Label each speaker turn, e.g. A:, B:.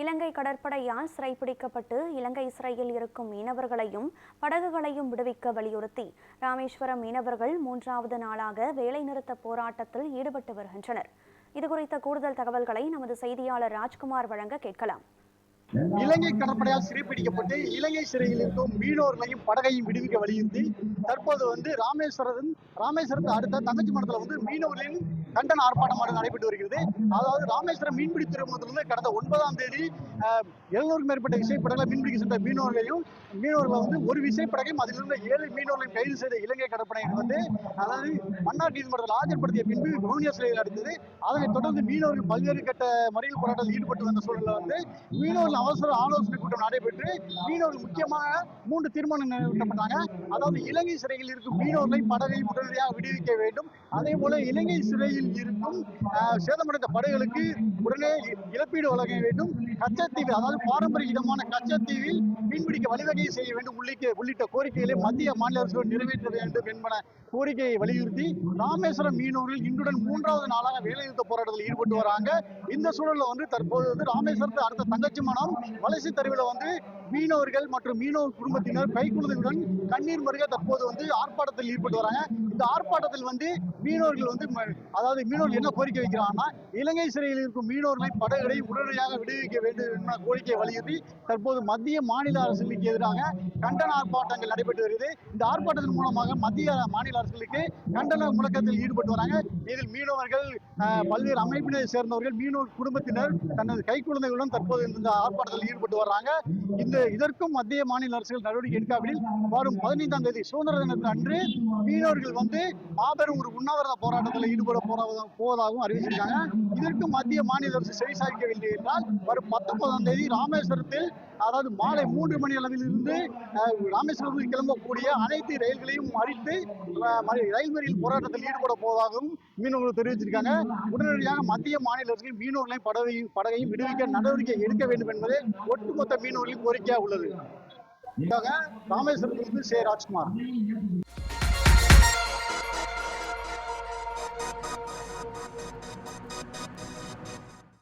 A: இலங்கை கடற்படையால் சிறைப்பிடிக்கப்பட்டு இலங்கை சிறையில் இருக்கும் மீனவர்களையும் படகுகளையும் விடுவிக்க வலியுறுத்தி ராமேஸ்வரம் மீனவர்கள் 3வது நாளாக வேலைநிறுத்த போராட்டத்தில் ஈடுபட்டு வருகின்றனர். இதுகுறித்த கூடுதல் தகவல்களை நமது செய்தியாளர் ராஜ்குமார் வழங்க கேட்கலாம்.
B: இலங்கை கடற்படையால் சிறைப்பிடிக்கப்பட்டு இலங்கை சிறையில் இருக்கும் மீனவர்களையும் படகையும் விடுவிக்க வலியுறுத்தி தற்போது ராமேஸ்வரத்தை அடுத்த தங்கச்சி மடத்தில் மீனவர்களின் கண்டன ஆர்ப்பாட்டம் நடைபெற்று வருகிறது. அதாவது ராமேஸ்வரம் மீன்பிடி துறைமுகத்திலிருந்து கடந்த 9ஆம் தேதி 700க்கும் மேற்பட்ட விசைப்படகளை மீன்பிடிக்க சென்ற மீனவர்கள் ஒரு விசைப்படகையும் அதிலிருந்து 7 மீனவர்களையும் கைது செய்த இலங்கை கடற்படையினர் அதாவது மன்னார் நீதிமன்றத்தில் ஆஜர்படுத்திய பின்பு வவுனியா சிறையில் அடைத்தது. அதனைத் தொடர்ந்து மீனவர்கள் பல்வேறு கட்ட மறியல் போராட்டத்தில் ஈடுபட்டு வந்த சூழலில் மீனவர்கள் அவசர ஆலோசனை கூட்டம் நடைபெற்று மீனவர்கள் முக்கியமாக 3 தீர்மானம் நிறைவேற்றப்பட்டாங்க. அதாவது இலங்கை சிறையில் இருக்கும் மீனவர்களை படகை உடனடியாக விடுவிக்க வேண்டும். அதே போல இலங்கை சிறையில் இருக்கும் சேதமடைந்த படகுகளுக்கு உடனே இழப்பீடு வழங்க வேண்டும். கச்சத்தீவு அதாவது பாரம்பரிய இடமான கச்சத்தீவில் மீன்பிடிக்க வழிவகை செய்ய வேண்டும் உள்ளிட்ட கோரிக்கைகளை மத்திய மாநில அரசுகள் நிறைவேற்ற வேண்டும் என்பன கோரிக்கையை வலியுறுத்தி ராமேஸ்வரம் மீனவர்கள் இன்றுடன் 3வது நாளாக வேலைநிறுத்த போராட்டத்தில் ஈடுபட்டு வராங்க. இந்த சூழலில் தற்போது ராமேஸ்வரத்தை அடுத்த தங்கச்சி மடம் வலசை தருவில் மீனவர்கள் மற்றும் மீனவர் குடும்பத்தினர் கைக்குழுதுடன் கண்ணீர் மருக தற்போது ஆர்ப்பாட்டத்தில் ஈடுபட்டு வராங்க. இந்த ஆர்ப்பாட்டத்தில் மீனவர்கள் அதாவது மீனவர்கள் என்ன கோரிக்கை வைக்கிறாங்கன்னா, இலங்கை சிறையில் இருக்கும் மீனவர்களை படகுகளை உடனடியாக விடுவிக்க வேண்டும் என்ற கோரிக்கையை வலியுறுத்தி தற்போது மத்திய மாநில அரசுகளுக்கு எதிராக கண்டன ஆர்ப்பாட்டங்கள் நடைபெற்று வருகிறது. இந்த ஆர்ப்பாட்டத்தின் மூலமாக மத்திய மாநில அரசுகளுக்கு கண்டன முழக்கத்தில் ஈடுபட்டு வராங்க. இதில் மீனவர்கள் பல்வேறு அமைப்பினை சேர்ந்தவர்கள் மீனவர் குடும்பத்தினர் தனது கைக்குழந்தைகளுடன் தற்போது இந்த ஆர்ப்பாட்டத்தில் ஈடுபட்டு வர்றாங்க. இதற்கும் மத்திய மாநில அரசுகள் நடவடிக்கை எடுக்காவிடில் வரும் 15ஆம் தேதி சுதந்திர தினத்து அன்று மீனவர்கள் மாபெரும் ஒரு உண்ணாவிரத போராட்டத்தில் ஈடுபட போவதாகவும் அறிவிச்சிருக்காங்க. இதற்கு மத்திய மாநில அரசு செவிசாய்க்கவில்லை என்றால் வரும் 19ஆம் தேதி ராமேஸ்வரத்தில் அதாவது மாலை 3 மணி அளவில் இருந்து ராமேஸ்வரத்தில் கிளம்பக்கூடிய அனைத்து ரயில்களையும் மறித்து ரயில் மறியல் போராட்டத்தில் ஈடுபட போவதாகவும் மீனவர்கள் தெரிவிச்சிருக்காங்க. உடனடியாக மத்திய மாநில அரசுகள் மீனவர்களையும் படகையும் விடுவிக்க நடவடிக்கை எடுக்க வேண்டும் என்பதே ஒட்டுமொத்த மீனவர்களின் கோரிக்கையாக உள்ளது. ராமேஸ்வரத்திலிருந்து சே. ராஜ்குமார்.